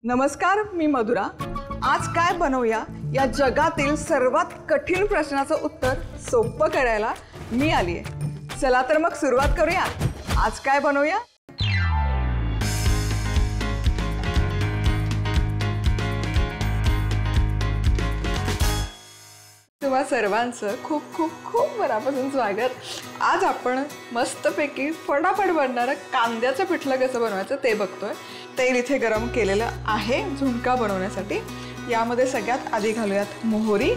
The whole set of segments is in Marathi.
नमस्कार, मी मधुरा। आज काय बनवूया या जगातील सर्वात कठीण प्रश्नाचं उत्तर सोपं करायला मी आली आहे। चला तर मग सुरुवात करूया। आज काय बनवूया? तुम्हा सर्वांचं खूप खूप खूप मनापासून स्वागत। आज आपण मस्तपैकी फटाफट बनणारं कांद्याचं पिठलं कसं बनवायचं ते बघतोय। तेल इथे गरम केलेलं आहे झुणका बनवण्यासाठी। यामध्ये सगळ्यात आधी घालूयात मोहरी।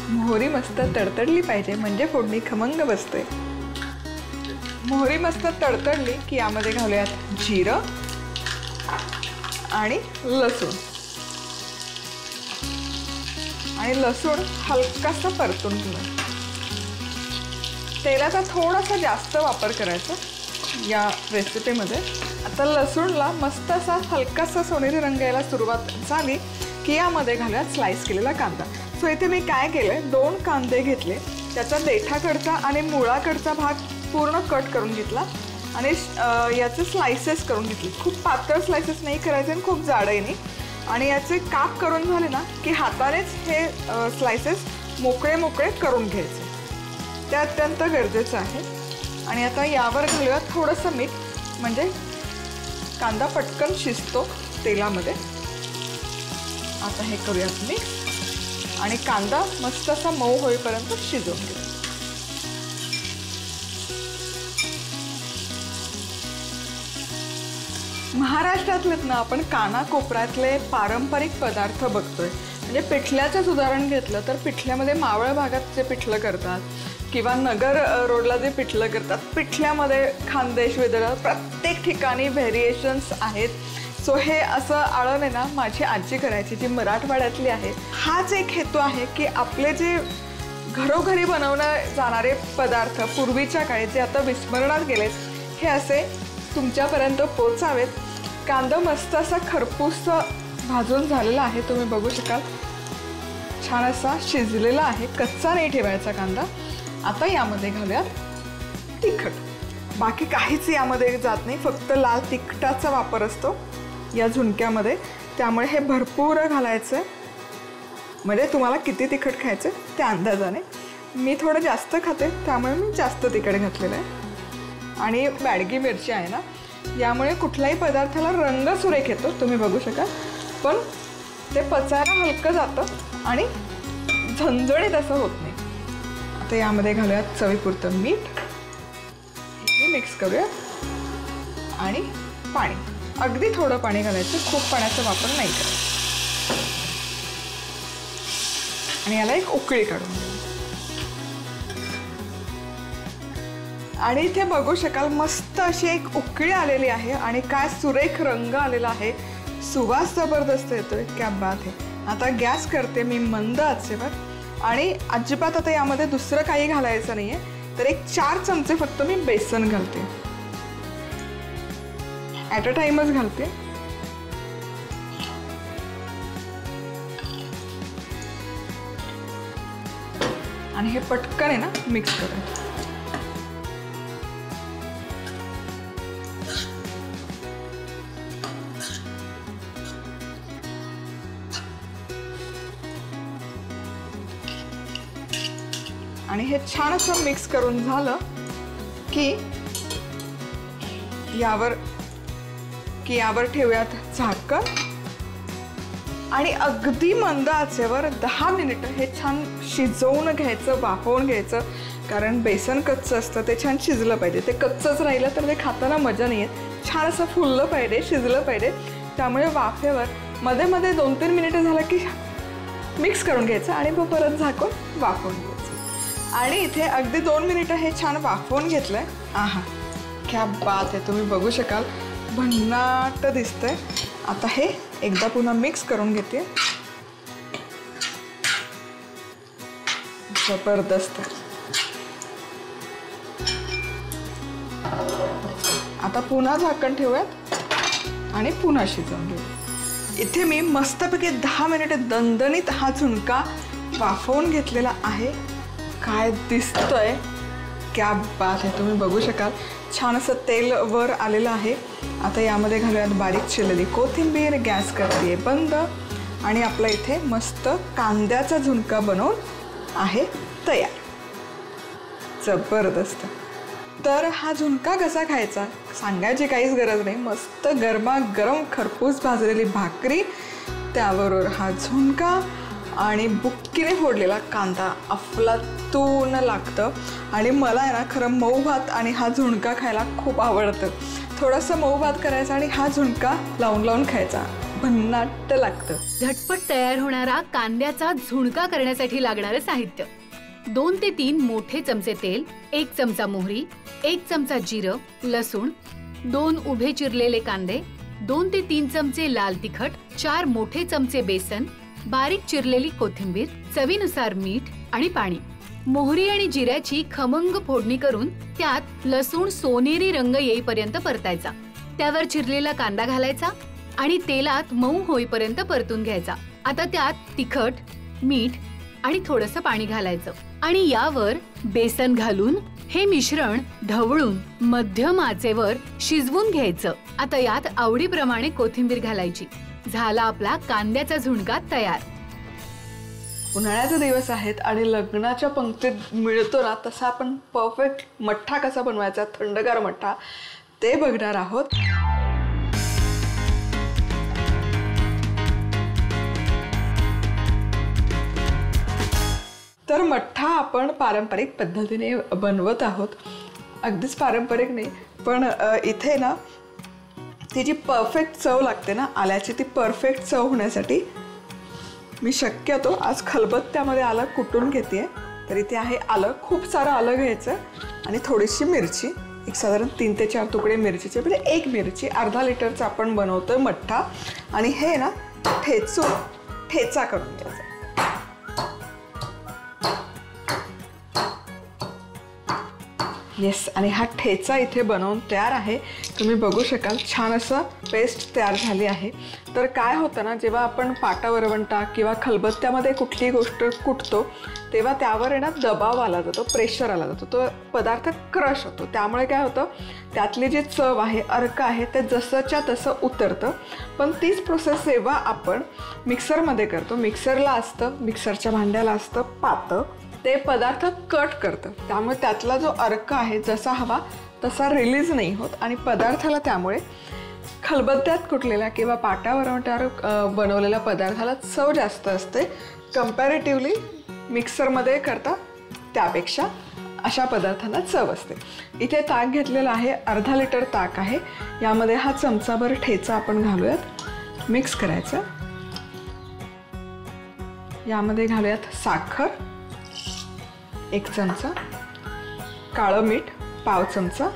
मोहरी मस्त तडतडली पाहिजे म्हणजे फोडणी खमंग बसते। मोहरी मस्त तडतडली की यामध्ये घालूयात जिरं आणि लसूण। आणि लसूण हलकासा परतून घेऊया। तेलाचा थोडासा जास्त वापर करायचा या रेसिपीमध्ये। आता लसूणला मस्त असा हलकासा सोनेरी रंग यायला सुरुवात झाली की यामध्ये घालूयात स्लाइस केलेला कांदा। सो इथे मी काय केलंय, 2 कांदे घेतले, त्याचा देठाकडचा आणि मुळाकडचा भाग पूर्ण कट करून घेतला आणि याचे स्लाइसेस करून घेतले। खूप पातळ स्लाइसेस नाही करायचे आणि खूप जाडही नाही। आणि याचे काप करून झाले ना की हातानेच हे स्लाइसेस मोकळे मोकळे करून घ्यायचे, ते अत्यंत गरजेचं आहे। आणि आता यावर घालूयात थोडंसं मीठ म्हणजे कांदा पटकन शिजतो तेलामध्ये। आता हे करूयात मिक्स आणि कांदा मस्त असा मऊ होईपर्यंत शिजवून घेऊ। महाराष्ट्रातलेच ना आपण कानाकोपऱ्यातले पारंपरिक पदार्थ बघतोय। म्हणजे पिठल्याचंच उदाहरण घेतलं तर पिठल्यामध्ये मावळ भागात जे पिठलं करतात किंवा नगर रोडला जे पिठलं करतात, पिठल्यामध्ये खानदेश विदर्भ प्रत्येक ठिकाणी व्हेरिएशन्स आहेत। सो हे असं आळण आहे ना माझी आजी करायची जी मराठवाड्यातली आहे। हाच एक हेतू आहे की आपले जे घरोघरी बनवले जाणारे पदार्थ पूर्वीच्या काळी जे आता विस्मरणात गेलेत हे असे तुमच्यापर्यंत पोचावेत। कांदा मस्त असा खरपूस भाजून झालेला आहे, तुम्ही बघू शकाल। छान असा शिजलेला आहे, कच्चा नाही ठेवायचा कांदा। आता यामध्ये घालूयात तिखट। बाकी काहीच यामध्ये जात नाही, फक्त लाल तिखटाचा वापर असतो या झुणक्यामध्ये, त्यामुळे हे भरपूर घालायचं। म्हणजे तुम्हाला किती तिखट खायचं त्या अंदाजाने। मी थोडं जास्त खाते त्यामुळे मी जास्त तिखट घातलेलं आहे। आणि बॅडगी मिरची आहे ना, यामुळे कुठल्याही पदार्थाला रंग सुरेख येतो, तुम्ही बघू शकाल। पण ते पचायला हलकं जातं आणि झणझणीत असं होत नाही। आता यामध्ये घालूयात चवीपुरतं मीठ, हे मिक्स करूया आणि पाणी, अगदी थोडं पाणी घालायचं, खूप पाण्याचा वापर नाही करायचा। आणि याला एक उकळी काढून घ्या। आणि इथे बघू शकाल मस्त अशी एक उकळी आलेली आहे आणि काय सुरेख रंग आलेला आहे, सुवास जबरदस्त येतोय, क्या बात आहे। आता गॅस करते मी मंद आचेवर आणि अजिबात आता यामध्ये दुसरं काही घालायचं नाहीये, तर एक 4 चमचे फक्त मी बेसन घालते, ॲट अ टाइमच घालते। आणि हे पटकन आहे ना मिक्स करूया। आणि हे छान असं मिक्स करून झालं की यावर ठेवूयात झाकण आणि अगदी मंद आचेवर 10 मिनिटं हे छान शिजवून घ्यायचं, वाफवून घ्यायचं। कारण बेसन कच्चं असतं, ते छान शिजलं पाहिजे। ते कच्चंच राहिलं तर ते खाताना मजा नाही येत। छान असं फुललं पाहिजे, शिजलं पाहिजे। त्यामुळे वाफेवर मध्ये मध्ये 2-3 मिनिटं झालं की मिक्स करून घ्यायचं आणि मग परत झाकून वाफवून घ्यायचं। आणि इथे अगदी 2 मिनिटं हे छान वाफवून घेतलंय। आहा, क्या बात आहे, तुम्ही बघू शकाल, भन्नाट दिसतंय। आता हे एकदा पुन्हा मिक्स करून घेते, जबरदस्त। आता पुन्हा झाकण ठेवूयात आणि पुन्हा शिजवून घेऊ। इथे मी मस्तपैकी 10 मिनिटे दणदणीत हा झुणका वाफवून घेतलेला आहे। काय दिसतंय, क्या बात आहे, तुम्ही बघू शकाल छान असं तेल वर आलेलं आहे. आता यामध्ये घालूयात बारीक चिरलेली कोथिंबीर. गॅस करते बंद आणि आपला इथे मस्त कांद्याचा झुणका बनवून आहे तयार. जबरदस्त. तर हा झुणका कसा खायचा सांगायची काहीच गरज नाही. मस्त गरमागरम खरपूस भाजलेली भाकरी, त्याबरोबर हा झुणका आणि बुक्कीने फोडलेला कांदा अफलातून लागतं. आणि मला आहे ना खरं मऊ भात आणि हा झुणका खायला खूप आवडतं. थोडंसं मऊ भात करायचा आणि हा झुणका लावून लावून खायचा, भन्नाट लागतं. झटपट तयार होणारा कांद्याचा झुणका करण्यासाठी लागणारे साहित्य: 2 ते 3 मोठे चमचे तेल, 1 चमचा मोहरी, 1 चमचा जिरं, लसूण, 2 उभे चिरलेले कांदे, 2 ते 3 चमचे लाल तिखट, 4 मोठे चमचे बेसन, बारीक चिरलेली कोथिंबीर, चवीनुसार मीठ आणि पाणी. मोहरी आणि जिऱ्याची खमंग फोडणी करून त्यात लसूण सोनेरी रंग येईपर्यंत परतायचा. त्यावर चिरलेला कांदा घालायचा आणि तेलात मऊ होईपर्यंत परतून घ्यायचा. आता त्यात तिखट, मीठ आणि थोडंसं पाणी घालायचं आणि यावर बेसन घालून हे मिश्रण ढवळून मध्यम आचेवर शिजवून घ्यायचं. आता यात आवडीप्रमाणे कोथिंबीर घालायची. झाला आपला कांद्याचा झुणका तयार. उन्हाळ्याचे दिवस आहेत आणि लग्नाच्या पंक्तीत मिळतो ना तसा आपण परफेक्ट मठ्ठा कसा बनवायचा, थंडगार मठ्ठा, ते बघणार आहोत. तर मठ्ठा आपण पारंपरिक पद्धतीने बनवत आहोत. अगदीच पारंपरिक नाही, पण इथे ना ती जी परफेक्ट चव लागते ना आल्याची, ती परफेक्ट चव होण्यासाठी मी शक्यतो आज खलबत्त्यामध्ये आलं कुटून घेते. तर इथे आहे आलं, खूप सारं आलं घ्यायचं आणि थोडीशी मिरची, एक साधारण 3 ते 4 तुकडे मिरचीचे, म्हणजे 1 मिरची. अर्धा लिटरचा आपण बनवतोय मठ्ठा आणि हे ना ठेचून ठेचा करून घ्यायचा. येस, आणि हा ठेचा इथे बनवून तयार आहे. तुम्ही बघू शकाल छान असं पेस्ट तयार झाली आहे. तर काय होतं ना, जेव्हा आपण पाटा वरवंटा किंवा खलबत्त्यामध्ये कुठलीही गोष्ट कुटतो तेव्हा त्यावर आहे ना दबाव आला जातो, प्रेशर आला जातो, तो पदार्थ क्रश होतो. त्यामुळे काय होतं, त्यातली जी चव आहे, अर्क आहे, ते जसंच्या तसं उतरतं. पण तीच प्रोसेस जेव्हा आपण मिक्सरमध्ये करतो, मिक्सरला असतं, मिक्सरच्या भांड्याला असतं पातं, ते पदार्थ कट करतं. त्यामुळे त्यातला जो अर्क आहे जसा हवा तसा रिलीज नाही होत आणि पदार्थाला त्यामुळे खलबत्त्यात कुटलेल्या किंवा पाटावरवंट्यावर बनवलेल्या पदार्थाला चव जास्त असते कम्पॅरेटिव्हली मिक्सरमध्ये करता त्यापेक्षा. अशा पदार्थांना चव असते. इथे ताक घेतलेलं आहे, अर्धा लिटर ताक आहे. यामध्ये हा चमचाभर ठेचा आपण घालूयात, मिक्स करायचं. यामध्ये घालूयात साखर 1 चमचा, काळं मीठ पाव चमचा,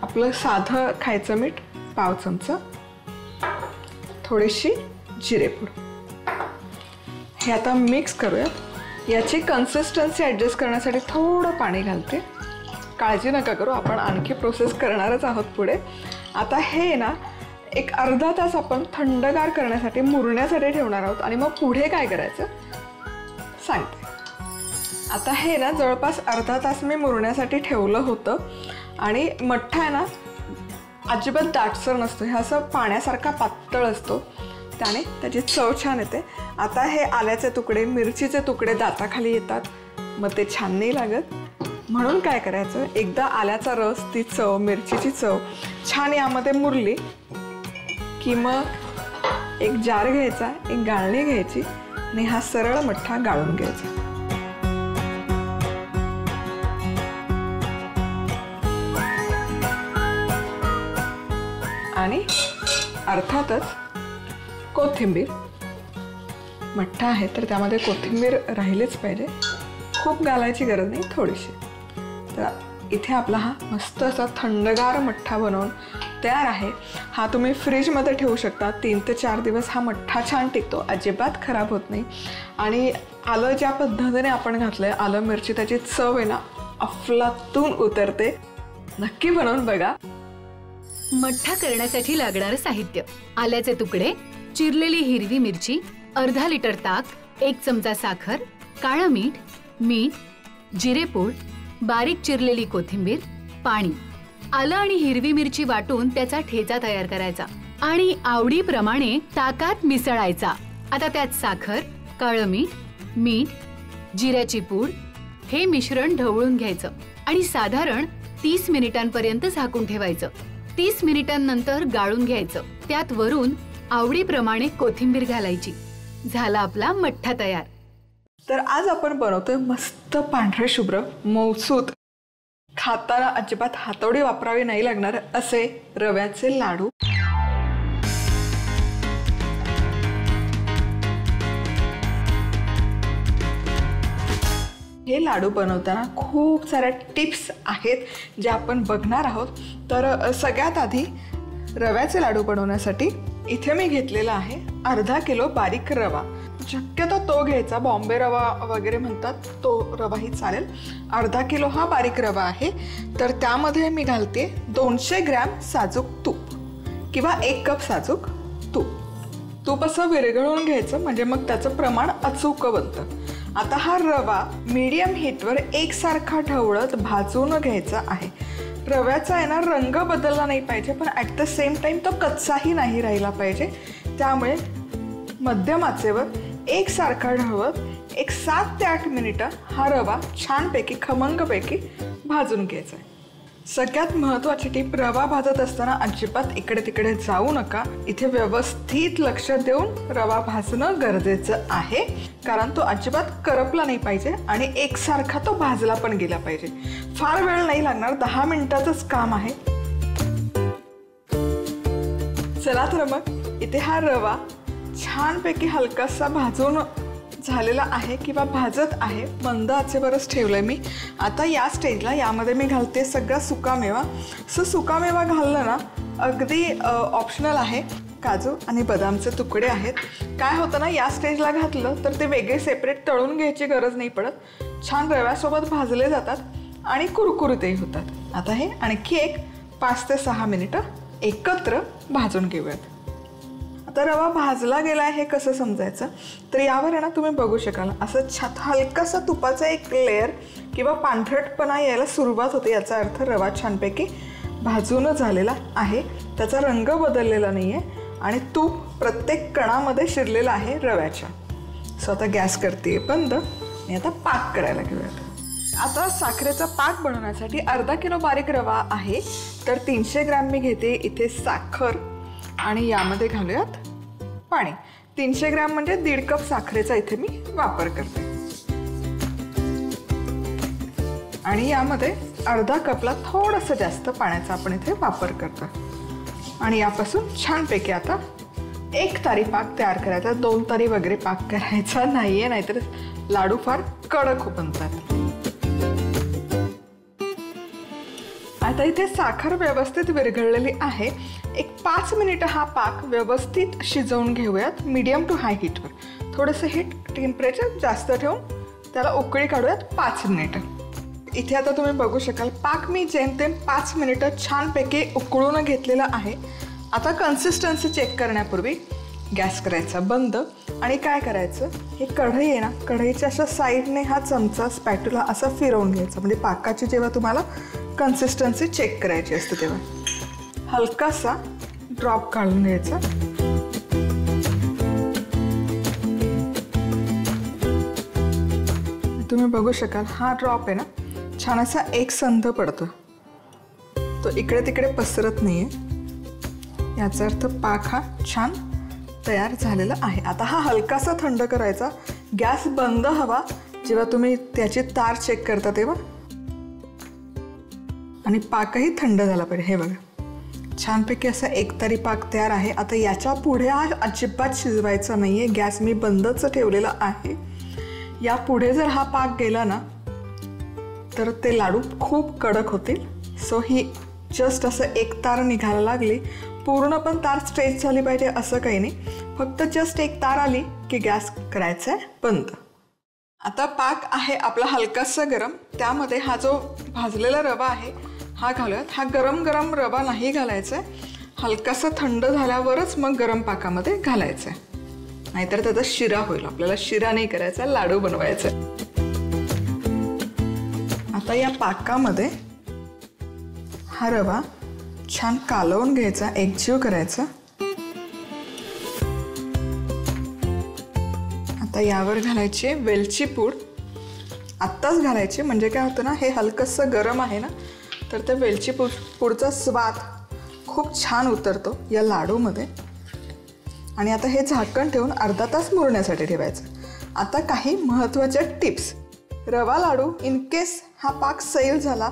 आपलं साधं खायचं मीठ पाव चमचा, थोडीशी जिरेपूड. हे आता मिक्स करूयात. याची कन्सिस्टन्सी ॲडजस्ट करण्यासाठी थोडं पाणी घालते. काळजी नका करू, आपण आणखी प्रोसेस करणारच आहोत पुढे. आता हे ना एक अर्धा तास आपण थंडगार करण्यासाठी मुरण्यासाठी ठेवणार आहोत आणि मग पुढे काय करायचं सांगते. आता हे ना जवळपास अर्धा तास मी मुरण्यासाठी ठेवलं होतं आणि मठ्ठा आहे ना अजिबात दाटसर नसतो, हे असं पाण्यासारखा पातळ असतो, त्याने त्याची चव छान येते. आता हे आल्याचे तुकडे, मिरचीचे तुकडे दाताखाली येतात, मग ते छान नाही लागत. म्हणून काय करायचं, एकदा आल्याचा रस, ती चव, मिरचीची चव छान यामध्ये मुरली की मग एक जार घ्यायचा, एक गाळणी घ्यायची आणि हा सरळ मठ्ठा गाळून घ्यायचा. आणि अर्थातच कोथिंबीर. मठ्ठा आहे तर त्यामध्ये कोथिंबीर राहिलीच पाहिजे, खूप घालायची गरज नाही, थोडीशी. तर इथे आपला हा मस्त असा थंडगार मठ्ठा बनवून तयार आहे. हा तुम्ही फ्रीजमध्ये ठेवू शकता. 3 ते 4 दिवस हा मठ्ठा छान टिकतो, अजिबात खराब होत नाही. आणि आलं ज्या पद्धतीने आपण घातलंय, आलं मिरची, त्याची चव आहे ना अफलातून उतरते. नक्की बनवून बघा. मठ्ठा करण्यासाठी लागणारं साहित्य: आल्याचे तुकडे, चिरलेली हिरवी मिरची, अर्धा लिटर ताक, 1 चमचा साखर, काळं मीठ, मीठ, जिरेपूड, बारीक चिरलेली कोथिंबीर, पाणी, आलं आणि हिरवी मिरची वाटून त्याचा ठेचा तयार करायचा आणि आवडीप्रमाणे ताकात मिसळायचा. आता त्यात साखर, काळं मीठ, जिऱ्याची पूड हे मिश्रण ढवळून घ्यायचं आणि साधारण 30 मिनिटांपर्यंत झाकून ठेवायचं. 30 मिनिटांनंतर गाळून घ्यायचं. त्यात वरून आवडीप्रमाणे कोथिंबीर घालायची. झाला आपला मठ्ठा तयार. तर आज आपण बनवतोय मस्त पांढरे शुभ्र मौसूद, खाताना अजिबात हातोडी वापरावी नाही लागणार असे रव्याचे लाडू. हे लाडू बनवताना खूप साऱ्या टिप्स आहेत ज्या आपण बघणार आहोत. तर सगळ्यात आधी रव्याचे लाडू बनवण्यासाठी इथे मी घेतलेला आहे अर्धा किलो बारीक रवा. शक्यतो तो घ्यायचा, बॉम्बे रवा वगैरे म्हणतात तो रवाही चालेल. अर्धा किलो हा बारीक रवा आहे. तर त्यामध्ये मी घालते 200 ग्रॅम साजूक तूप किंवा 1 कप साजूक तूप. तूप असं विरघळून घ्यायचं म्हणजे मग त्याचं प्रमाण अचूक बनतं. आता हा रवा मीडियम हीटवर एकसारखा ढवळत भाजून घ्यायचा आहे. रव्याचा आहे ना रंग बदलला नाही पाहिजे, पण ॲट द सेम टाईम तो कच्चाही नाही राहिला पाहिजे. त्यामुळे मध्यम आचेवर एकसारखा ढवळत 7 ते 8 मिनिटं हा रवा छानपैकी खमंगपैकी भाजून घ्यायचा आहे. सगळ्यात महत्त्वाची टीप, रवा भाजत असताना अजिबात इकडे तिकडे जाऊ नका. इथे व्यवस्थित लक्ष देऊन रवा भाजणं गरजेचं आहे, कारण तो अजिबात करपला नाही पाहिजे आणि एकसारखा तो भाजला पण गेला पाहिजे. फार वेळ नाही लागणार, 10 मिनिटाचंच काम आहे. चला तर मग इथे हा रवा छानपैकी हलकासा भाजून झालेला आहे किंवा भाजत आहे. मंद आचेवरच ठेवलंय मी. आता या स्टेजला यामध्ये मी घालते सगळा सुकामेवा. सुकामेवा घालणं ना अगदी ऑप्शनल आहे. काजू आणि बदामचे तुकडे आहेत. काय होतं ना, या स्टेजला घातलं तर ते वेगळे सेपरेट तळून घ्यायची गरज नाही पडत. छान रव्यासोबत भाजले जातात आणि कुरकुरीतही होतात. आता हे आणखी 5 ते 6 मिनिटं एकत्र भाजून घेऊयात. आता रवा भाजला गेला आहे हे कसं समजायचं, तर यावर आहे ना तुम्ही बघू शकाल असं हलकासा तुपाचा एक लेअर किंवा पांढरटपणा यायला सुरुवात होते. याचा अर्थ रवा छानपैकी भाजून झालेला आहे, त्याचा रंग बदललेला नाही आहे आणि तूप प्रत्येक कणामध्ये शिरलेलं आहे रव्याच्या. आता गॅस करते बंद आणि आता पाक करायला घेऊयात. आता साखरेचा पाक बनवण्यासाठी अर्धा किलो बारीक रवा आहे, तर 300 ग्रॅम मी घेते इथे साखर आणि यामध्ये घालूयात पाणी. 300 ग्रॅम म्हणजे 1.5 कप साखरेचा इथे मी वापर करते आणि यामध्ये अर्धा कपला थोडंसं जास्त पाण्याचा आपण इथे वापर करतो. आणि यापासून छानपैकी आता 1 तारी पाक तयार करायचा. 2 तारी वगैरे पाक करायचा नाहीये, नाहीतर लाडू फार कडक बनतात. आता इथे साखर व्यवस्थित विरघळलेली आहे. 5 मिनिटं हा पाक व्यवस्थित शिजवून घेऊयात मीडियम टू हाय हीटवर. थोडंसं हीट टेम्परेचर जास्त ठेवून त्याला उकळी काढूयात 5 मिनिटं. इथे आता तुम्ही बघू शकाल पाक मी जेमतेम 5 मिनिटं छानपैकी उकळून घेतलेला आहे. आता कन्सिस्टन्सी चेक करण्यापूर्वी गॅस करायचा बंद आणि काय करायचं, हे कढई आहे ना, कढईच्या अशा साईडने हा चमचा स्पॅटुला असा फिरवून घ्यायचा. म्हणजे पाकाची जेव्हा तुम्हाला कन्सिस्टन्सी चेक करायची असते तेव्हा हलकासा ड्रॉप काढून घ्यायचा. तुम्ही बघू शकाल हा ड्रॉप आहे ना छान असा एक संध पडतो, तो इकडे तिकडे पसरत नाहीये. याचा अर्थ पाक हा छान तयार झालेला आहे. आता हा हलकासा थंड करायचा. गॅस बंद हवा जेव्हा तुम्ही त्याची तार चेक करता तेव्हा, आणि पाकही थंड झाला पाहिजे. हे बघा छानपैकी असा 1 तारी पाक तयार आहे. आता याच्या पुढे हा अजिबात शिजवायचा नाहीये. गॅस मी बंदच ठेवलेला आहे. या पुढे जर हा पाक गेला ना तर ते लाडू खूप कडक होतील. ही जस्ट असं 1 तार निघायला लागली, पूर्ण पण तार स्ट्रेच झाली पाहिजे असं काही नाही, फक्त जस्ट 1 तार आली की गॅस करायचा आहे बंद. आता पाक आहे आपला हलकासा गरम. त्यामध्ये हा जो भाजलेला रवा आहे हा घालूयात. हा गरम गरम रवा नाही घालायचा आहे, हलकासा थंड झाल्यावरच मग गरम पाकामध्ये घालायचं आहे, नाहीतर त्याचा शिरा होईल. आपल्याला शिरा नाही करायचा, लाडू बनवायचा आहे. आता या पाकामध्ये हा रवा छान कालवून घ्यायचा, एकजीव करायचा. आता यावर घालायची वेलची पूड. आत्ताच घालायची, म्हणजे काय होतं ना, हे हलकंसं गरम आहे ना, तर त्या वेलची पूडचा स्वाद खूप छान उतरतो या लाडूमध्ये. आणि आता हे झाकण ठेवून अर्धा तास मुरण्यासाठी ठेवायचं. आता काही महत्त्वाच्या टिप्स. रवा लाडू इन केस हा पाक सैल झाला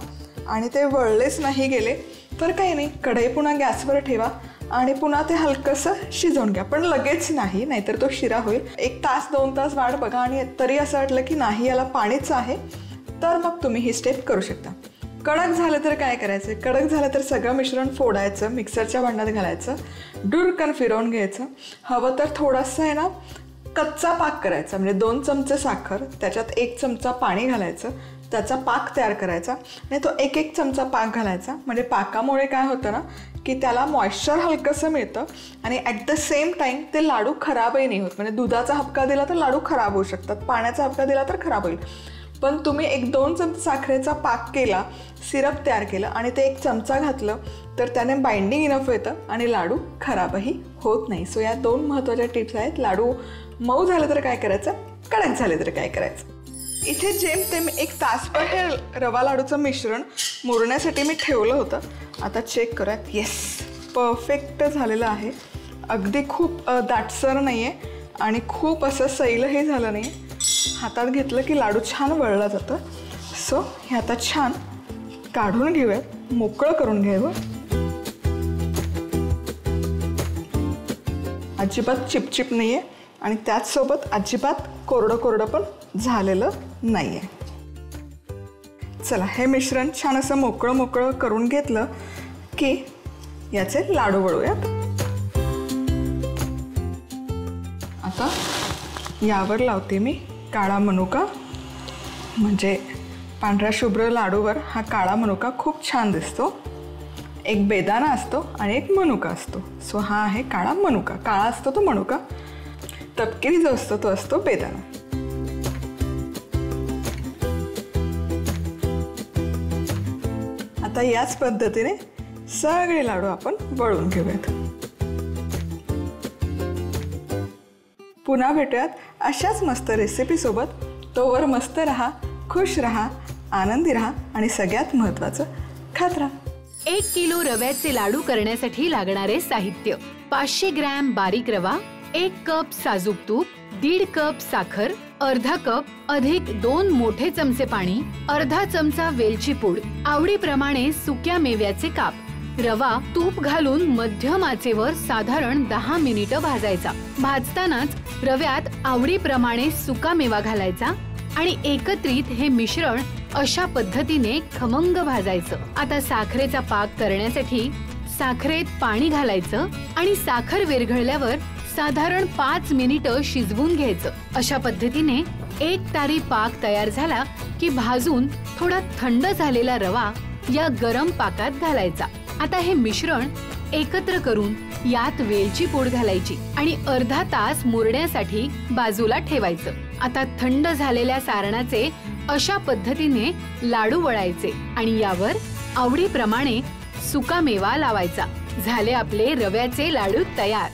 आणि ते वळलेच नाही गेले तर काही नाही, कढई पुन्हा गॅसवर ठेवा आणि पुन्हा ते हलकंसं शिजवून घ्या, पण लगेच नाही, नाहीतर तो शिरा होईल. 1 तास 2 तास वाट बघा आणि तरी असं वाटलं की नाही याला पाणीच आहे, तर मग तुम्ही ही स्टेप करू शकता. कडक झालं तर काय करायचं, कडक झालं तर सगळं मिश्रण फोडायचं, मिक्सरच्या भांड्यात घालायचं, डुरकन फिरवून घ्यायचं. हवं तर थोडंसं आहे ना कच्चा पाक करायचा, म्हणजे 2 चमचे साखर, त्याच्यात 1 चमचा पाणी घालायचं, त्याचा पाक तयार करायचा. आणि तो 1 चमचा पाक घालायचा. म्हणजे पाकामुळे काय होतं ना की त्याला मॉइश्चर हलकंसं मिळतं आणि ॲट द सेम टाईम ते लाडू खराबही नाही होत. म्हणजे दुधाचा हबका दिला तर लाडू खराब होऊ शकतात, पाण्याचा हबका दिला तर खराब होईल. पण तुम्ही 1-2 चमचे साखरेचा पाक केला, सिरप तयार केलं आणि ते 1 चमचा घातलं तर त्याने बाइंडिंग इनफ येतं आणि लाडू खराबही होत नाही. सो या 2 महत्त्वाच्या टिप्स आहेत. लाडू मऊ झालं तर काय करायचं, कडक झाले तर काय करायचं. इथे जेमतेम 1 तासभर हे रवा लाडूचं मिश्रण मुरण्यासाठी मी ठेवलं होतं. आता चेक करूयात. येस, परफेक्ट झालेलं आहे. अगदी खूप दाटसर नाही आहे आणि खूप असं सैलही झालं नाही. हातात घेतलं की लाडू छान वळला जातं. सो हे आता छान काढून घेऊयात, मोकळं करून घ्यावं. अजिबात चिपचिप नाही आहे आणि त्याचसोबत अजिबात कोरडं कोरडं पण झालेलं नाही आहे. चला, हे मिश्रण छान असं मोकळं मोकळं करून घेतलं की याचे लाडू वळूयात. आता यावर लावते मी काळा मनुका. म्हणजे पांढऱ्या शुभ्र लाडूवर हा काळा मनुका खूप छान दिसतो. एक बेदाना असतो आणि एक मनुका असतो. सो हा आहे काळा मनुका. काळा असतो तो मनुका, तपकिरी जो असतो तो असतो बेदाना. आता याच पद्धतीने सगळे लाडू आपण वळून घेऊयात. पुन्हा भेटूयात अशाच मस्त रेसिपीसोबत. तोवर मस्त रहा, खुश रहा, आनंदी रहा आणि सगळ्यात महत्त्वाचं खात राहा. 1 किलो रव्याचे लाडू करण्यासाठी लागणारे साहित्य: 500 ग्रॅम बारीक रवा, 1 कप साजूक तूप, 1.5 कप साखर, अर्धा कप अधिक 2 मोठे चमचे पाणी, अर्धा चमचा वेलची पूड, आवडीप्रमाणे सुक्या मेव्याचे काप. रवा तूप घालून मध्यम आचेवर साधारण 10 मिनिटं भाजायचा. भाजतानाच रव्यात आवडीप्रमाणे सुका मेवा घालायचा आणि एकत्रित हे मिश्रण अशा पद्धतीने खमंग भाजायचं. आता साखरेचा पाक करण्यासाठी साखरेत पाणी घालायचं आणि साखर विरघळल्यावर साधारण 5 मिनिटं शिजवून घ्यायचं. अशा पद्धतीने 1 तारी पाक तयार झाला की भाजून थोडा थंड झालेला रवा या गरम पाकात घालायचा. आता हे मिश्रण एकत्र करून यात वेलची पूड घालायची आणि अर्धा तास मुरण्यासाठी बाजूला ठेवायचं. आता थंड झालेल्या सारणाचे अशा पद्धतीने लाडू वळायचे आणि यावर आवडीप्रमाणे सुका मेवा लावायचा. झाले आपले रव्याचे लाडू तयार.